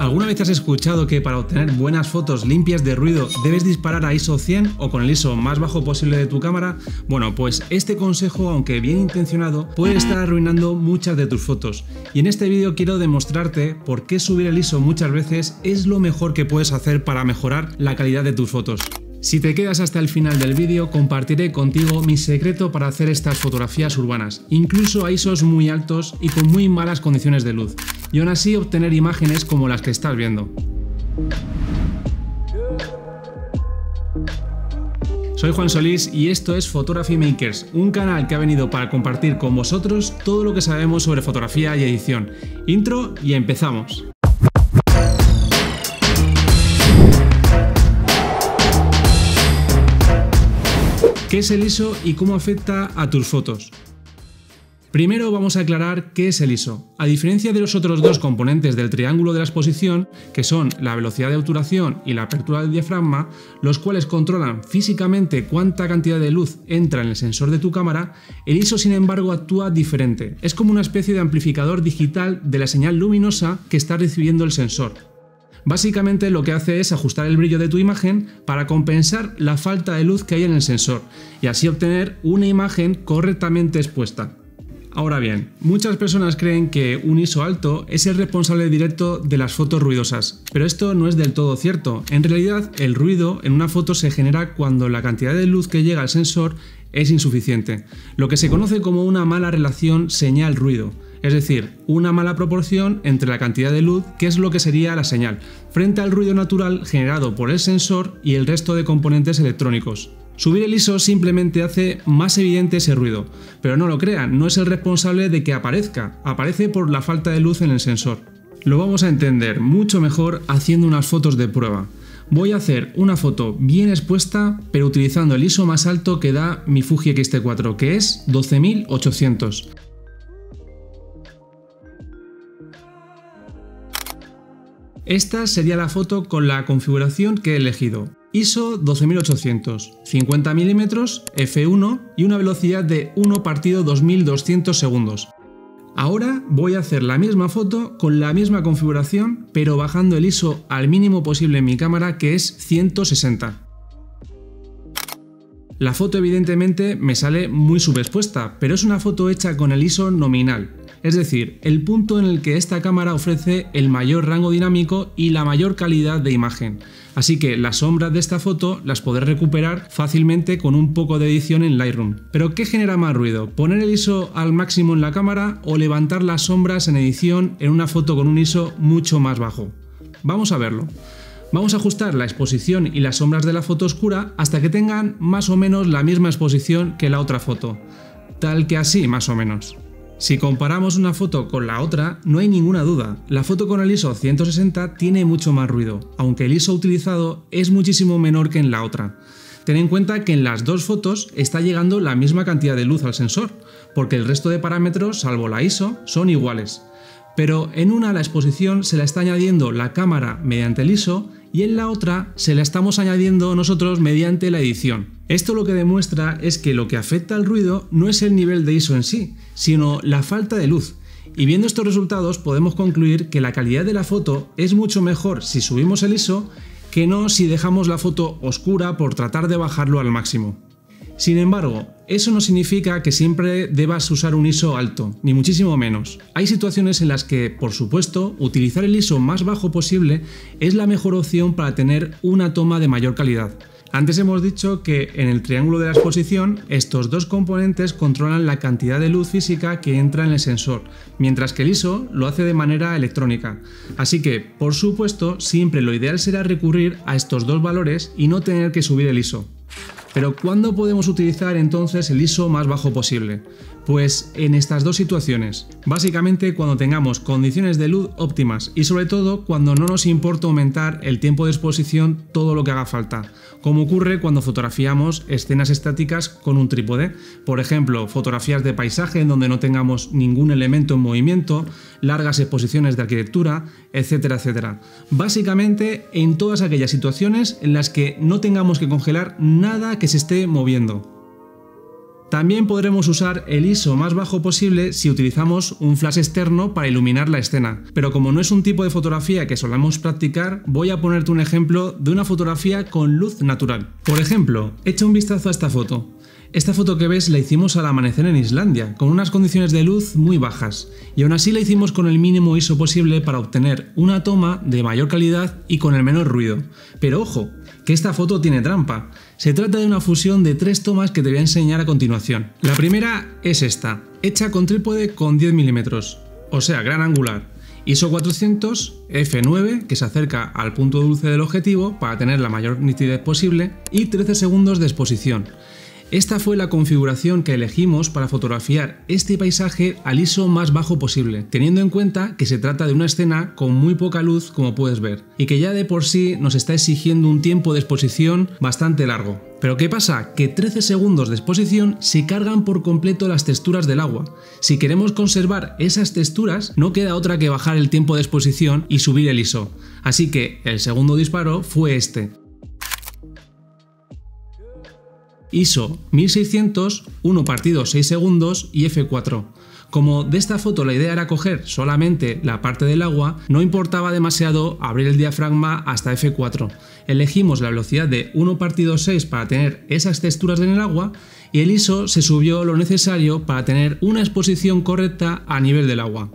¿Alguna vez has escuchado que para obtener buenas fotos limpias de ruido debes disparar a ISO 100 o con el ISO más bajo posible de tu cámara? Bueno, pues este consejo, aunque bien intencionado, puede estar arruinando muchas de tus fotos. Y en este vídeo quiero demostrarte por qué subir el ISO muchas veces es lo mejor que puedes hacer para mejorar la calidad de tus fotos. Si te quedas hasta el final del vídeo, compartiré contigo mi secreto para hacer estas fotografías urbanas, incluso a ISOs muy altos y con muy malas condiciones de luz, y aún así obtener imágenes como las que estás viendo. Soy Juan Solís y esto es Photography Makers, un canal que ha venido para compartir con vosotros todo lo que sabemos sobre fotografía y edición. Intro y empezamos. ¿Qué es el ISO y cómo afecta a tus fotos? Primero vamos a aclarar qué es el ISO. A diferencia de los otros dos componentes del triángulo de la exposición, que son la velocidad de obturación y la apertura del diafragma, los cuales controlan físicamente cuánta cantidad de luz entra en el sensor de tu cámara, el ISO sin embargo actúa diferente. Es como una especie de amplificador digital de la señal luminosa que está recibiendo el sensor. Básicamente lo que hace es ajustar el brillo de tu imagen para compensar la falta de luz que hay en el sensor y así obtener una imagen correctamente expuesta. Ahora bien, muchas personas creen que un ISO alto es el responsable directo de las fotos ruidosas, pero esto no es del todo cierto. En realidad, el ruido en una foto se genera cuando la cantidad de luz que llega al sensor es insuficiente, lo que se conoce como una mala relación señal-ruido. Es decir, una mala proporción entre la cantidad de luz, que es lo que sería la señal, frente al ruido natural generado por el sensor y el resto de componentes electrónicos. Subir el ISO simplemente hace más evidente ese ruido, pero no lo crean, no es el responsable de que aparezca, aparece por la falta de luz en el sensor. Lo vamos a entender mucho mejor haciendo unas fotos de prueba. Voy a hacer una foto bien expuesta, pero utilizando el ISO más alto que da mi Fuji X-T4, que es 12800. Esta sería la foto con la configuración que he elegido. ISO 12800, 50 mm, f1 y una velocidad de 1/2200 segundos. Ahora voy a hacer la misma foto con la misma configuración, pero bajando el ISO al mínimo posible en mi cámara, que es 160. La foto evidentemente me sale muy subexpuesta, pero es una foto hecha con el ISO nominal, es decir, el punto en el que esta cámara ofrece el mayor rango dinámico y la mayor calidad de imagen. Así que las sombras de esta foto las podré recuperar fácilmente con un poco de edición en Lightroom. ¿Pero qué genera más ruido? ¿Poner el ISO al máximo en la cámara o levantar las sombras en edición en una foto con un ISO mucho más bajo? Vamos a verlo. Vamos a ajustar la exposición y las sombras de la foto oscura hasta que tengan más o menos la misma exposición que la otra foto, tal que así más o menos. Si comparamos una foto con la otra, no hay ninguna duda, la foto con el ISO 160 tiene mucho más ruido, aunque el ISO utilizado es muchísimo menor que en la otra. Ten en cuenta que en las dos fotos está llegando la misma cantidad de luz al sensor, porque el resto de parámetros, salvo la ISO, son iguales. Pero en una la exposición se la está añadiendo la cámara mediante el ISO y en la otra se la estamos añadiendo nosotros mediante la edición. Esto lo que demuestra es que lo que afecta al ruido no es el nivel de ISO en sí, sino la falta de luz. Y viendo estos resultados podemos concluir que la calidad de la foto es mucho mejor si subimos el ISO que no si dejamos la foto oscura por tratar de bajarlo al máximo. Sin embargo, eso no significa que siempre debas usar un ISO alto, ni muchísimo menos. Hay situaciones en las que, por supuesto, utilizar el ISO más bajo posible es la mejor opción para tener una toma de mayor calidad. Antes hemos dicho que en el triángulo de la exposición, estos dos componentes controlan la cantidad de luz física que entra en el sensor, mientras que el ISO lo hace de manera electrónica. Así que, por supuesto, siempre lo ideal será recurrir a estos dos valores y no tener que subir el ISO. Pero ¿cuándo podemos utilizar entonces el ISO más bajo posible? Pues en estas dos situaciones, básicamente cuando tengamos condiciones de luz óptimas y sobre todo cuando no nos importa aumentar el tiempo de exposición todo lo que haga falta, como ocurre cuando fotografiamos escenas estáticas con un trípode, por ejemplo fotografías de paisaje en donde no tengamos ningún elemento en movimiento, largas exposiciones de arquitectura, etcétera, etcétera. Básicamente en todas aquellas situaciones en las que no tengamos que congelar nada que se esté moviendo. También podremos usar el ISO más bajo posible si utilizamos un flash externo para iluminar la escena, pero como no es un tipo de fotografía que solamos practicar, voy a ponerte un ejemplo de una fotografía con luz natural. Por ejemplo, echa un vistazo a esta foto. Esta foto que ves la hicimos al amanecer en Islandia, con unas condiciones de luz muy bajas, y aún así la hicimos con el mínimo ISO posible para obtener una toma de mayor calidad y con el menor ruido. Pero ojo, que esta foto tiene trampa. Se trata de una fusión de 3 tomas que te voy a enseñar a continuación. La primera es esta, hecha con trípode con 10 mm, o sea, gran angular. ISO 400, f9, que se acerca al punto dulce del objetivo para tener la mayor nitidez posible, y 13 segundos de exposición. Esta fue la configuración que elegimos para fotografiar este paisaje al ISO más bajo posible, teniendo en cuenta que se trata de una escena con muy poca luz, como puedes ver, y que ya de por sí nos está exigiendo un tiempo de exposición bastante largo. Pero ¿qué pasa? Que 13 segundos de exposición se cargan por completo las texturas del agua. Si queremos conservar esas texturas, no queda otra que bajar el tiempo de exposición y subir el ISO. Así que el segundo disparo fue este. ISO 1600, 1/6 segundos y f4. Como de esta foto la idea era coger solamente la parte del agua, no importaba demasiado abrir el diafragma hasta f4. Elegimos la velocidad de 1/6 para tener esas texturas en el agua y el ISO se subió lo necesario para tener una exposición correcta a nivel del agua.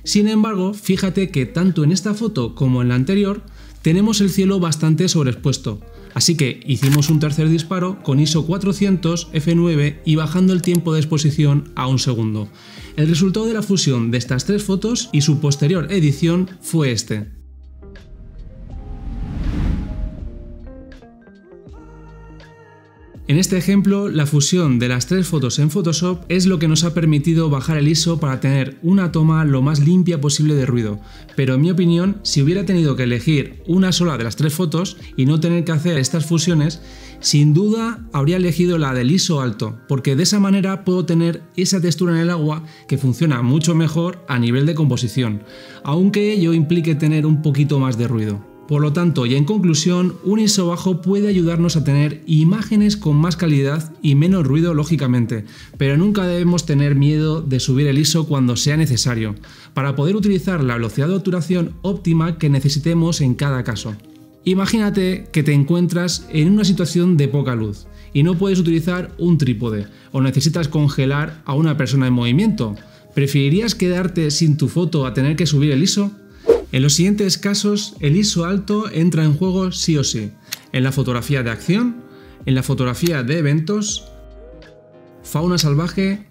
Sin embargo, fíjate que tanto en esta foto como en la anterior tenemos el cielo bastante sobreexpuesto. Así que hicimos un tercer disparo con ISO 400, f9 y bajando el tiempo de exposición a 1 segundo. El resultado de la fusión de estas 3 fotos y su posterior edición fue este. En este ejemplo, la fusión de las 3 fotos en Photoshop es lo que nos ha permitido bajar el ISO para tener una toma lo más limpia posible de ruido, pero en mi opinión, si hubiera tenido que elegir una sola de las 3 fotos y no tener que hacer estas fusiones, sin duda habría elegido la del ISO alto, porque de esa manera puedo tener esa textura en el agua que funciona mucho mejor a nivel de composición, aunque ello implique tener un poquito más de ruido. Por lo tanto, y en conclusión, un ISO bajo puede ayudarnos a tener imágenes con más calidad y menos ruido lógicamente, pero nunca debemos tener miedo de subir el ISO cuando sea necesario, para poder utilizar la velocidad de obturación óptima que necesitemos en cada caso. Imagínate que te encuentras en una situación de poca luz y no puedes utilizar un trípode o necesitas congelar a una persona en movimiento. ¿Preferirías quedarte sin tu foto a tener que subir el ISO? En los siguientes casos, el ISO alto entra en juego sí o sí, en la fotografía de acción, en la fotografía de eventos, fauna salvaje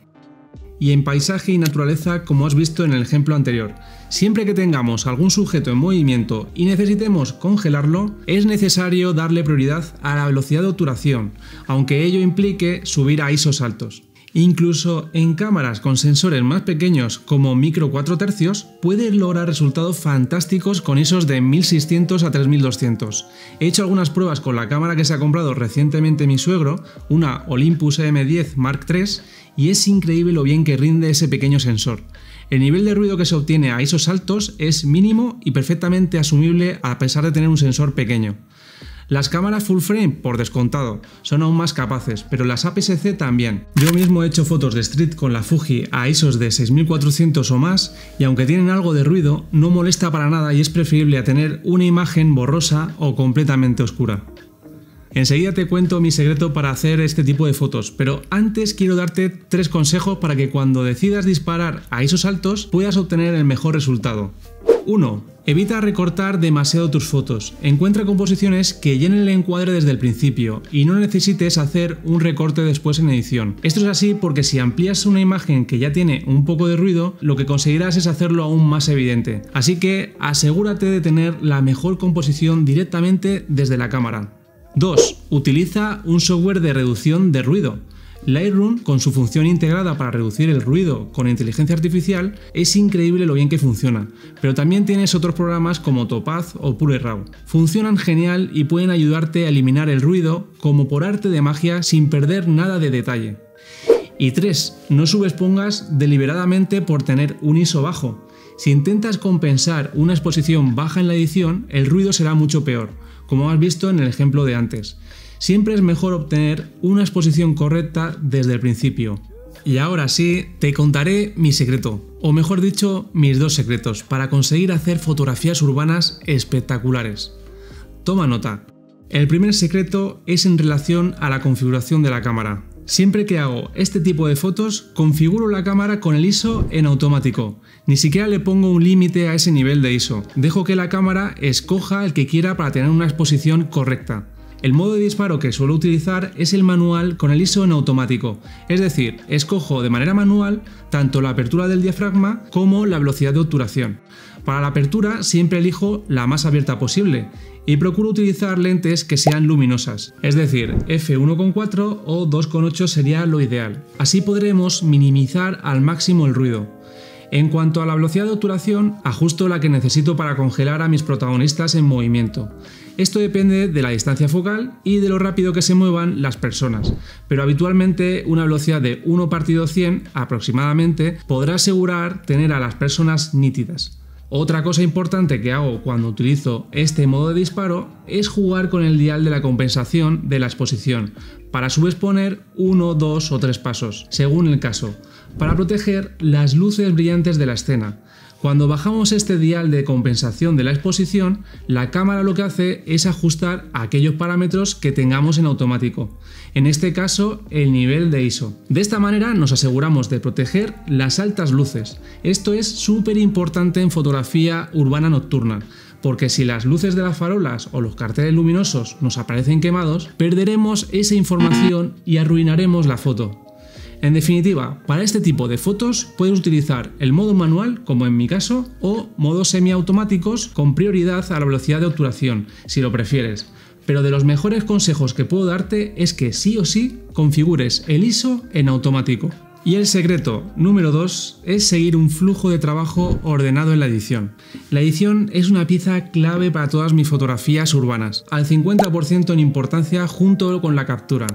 y en paisaje y naturaleza como has visto en el ejemplo anterior. Siempre que tengamos algún sujeto en movimiento y necesitemos congelarlo, es necesario darle prioridad a la velocidad de obturación, aunque ello implique subir a ISOs altos. Incluso en cámaras con sensores más pequeños como micro 4 tercios puedes lograr resultados fantásticos con ISOs de 1600 a 3200. He hecho algunas pruebas con la cámara que se ha comprado recientemente mi suegro, una Olympus M10 Mark III, y es increíble lo bien que rinde ese pequeño sensor. El nivel de ruido que se obtiene a ISOs altos es mínimo y perfectamente asumible a pesar de tener un sensor pequeño. Las cámaras full frame, por descontado, son aún más capaces, pero las APS-C también. Yo mismo he hecho fotos de street con la Fuji a ISOs de 6400 o más y aunque tienen algo de ruido, no molesta para nada y es preferible a tener una imagen borrosa o completamente oscura. Enseguida te cuento mi secreto para hacer este tipo de fotos, pero antes quiero darte 3 consejos para que cuando decidas disparar a ISOs altos puedas obtener el mejor resultado. 1. Evita recortar demasiado tus fotos. Encuentra composiciones que llenen el encuadre desde el principio y no necesites hacer un recorte después en edición. Esto es así porque si amplías una imagen que ya tiene un poco de ruido, lo que conseguirás es hacerlo aún más evidente. Así que asegúrate de tener la mejor composición directamente desde la cámara. 2. Utiliza un software de reducción de ruido. Lightroom, con su función integrada para reducir el ruido con inteligencia artificial, es increíble lo bien que funciona, pero también tienes otros programas como Topaz o PureRAW. Funcionan genial y pueden ayudarte a eliminar el ruido como por arte de magia sin perder nada de detalle. Y 3. No subexpongas deliberadamente por tener un ISO bajo. Si intentas compensar una exposición baja en la edición, el ruido será mucho peor, como has visto en el ejemplo de antes. siempre es mejor obtener una exposición correcta desde el principio. Y ahora sí, te contaré mi secreto, o mejor dicho, mis 2 secretos para conseguir hacer fotografías urbanas espectaculares. Toma nota. El primer secreto es en relación a la configuración de la cámara. Siempre que hago este tipo de fotos, configuro la cámara con el ISO en automático. Ni siquiera le pongo un límite a ese nivel de ISO. Dejo que la cámara escoja el que quiera para tener una exposición correcta. El modo de disparo que suelo utilizar es el manual con el ISO en automático, es decir, escojo de manera manual tanto la apertura del diafragma como la velocidad de obturación. Para la apertura siempre elijo la más abierta posible y procuro utilizar lentes que sean luminosas, es decir, f1.4 o 2.8 sería lo ideal. Así podremos minimizar al máximo el ruido. En cuanto a la velocidad de obturación, ajusto la que necesito para congelar a mis protagonistas en movimiento. Esto depende de la distancia focal y de lo rápido que se muevan las personas, pero habitualmente una velocidad de 1/100 aproximadamente podrá asegurar tener a las personas nítidas. Otra cosa importante que hago cuando utilizo este modo de disparo es jugar con el dial de la compensación de la exposición, para a su vez poner 1, 2 o 3 pasos, según el caso, para proteger las luces brillantes de la escena. Cuando bajamos este dial de compensación de la exposición, la cámara lo que hace es ajustar aquellos parámetros que tengamos en automático, en este caso el nivel de ISO. De esta manera nos aseguramos de proteger las altas luces. Esto es súper importante en fotografía urbana nocturna, porque si las luces de las farolas o los carteles luminosos nos aparecen quemados, perderemos esa información y arruinaremos la foto. En definitiva, para este tipo de fotos puedes utilizar el modo manual, como en mi caso, o modos semiautomáticos con prioridad a la velocidad de obturación, si lo prefieres. Pero de los mejores consejos que puedo darte es que sí o sí configures el ISO en automático. Y el secreto número 2 es seguir un flujo de trabajo ordenado en la edición. La edición es una pieza clave para todas mis fotografías urbanas, al 50% en importancia junto con la captura.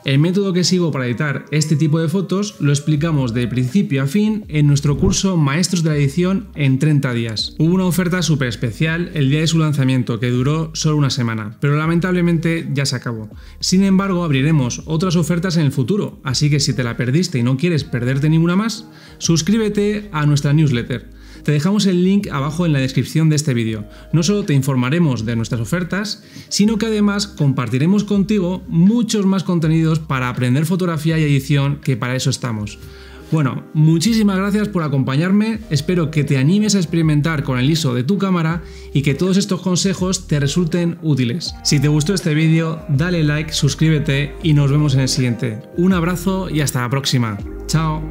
El método que sigo para editar este tipo de fotos lo explicamos de principio a fin en nuestro curso Maestros de la Edición en 30 días. Hubo una oferta súper especial el día de su lanzamiento que duró solo una semana, pero lamentablemente ya se acabó. Sin embargo, abriremos otras ofertas en el futuro, así que si te la perdiste y no quieres perderte ninguna más, suscríbete a nuestra newsletter. Te dejamos el link abajo en la descripción de este vídeo. No solo te informaremos de nuestras ofertas, sino que además compartiremos contigo muchos más contenidos para aprender fotografía y edición, que para eso estamos. Bueno, muchísimas gracias por acompañarme, espero que te animes a experimentar con el ISO de tu cámara y que todos estos consejos te resulten útiles. Si te gustó este vídeo, dale like, suscríbete y nos vemos en el siguiente. Un abrazo y hasta la próxima. Chao.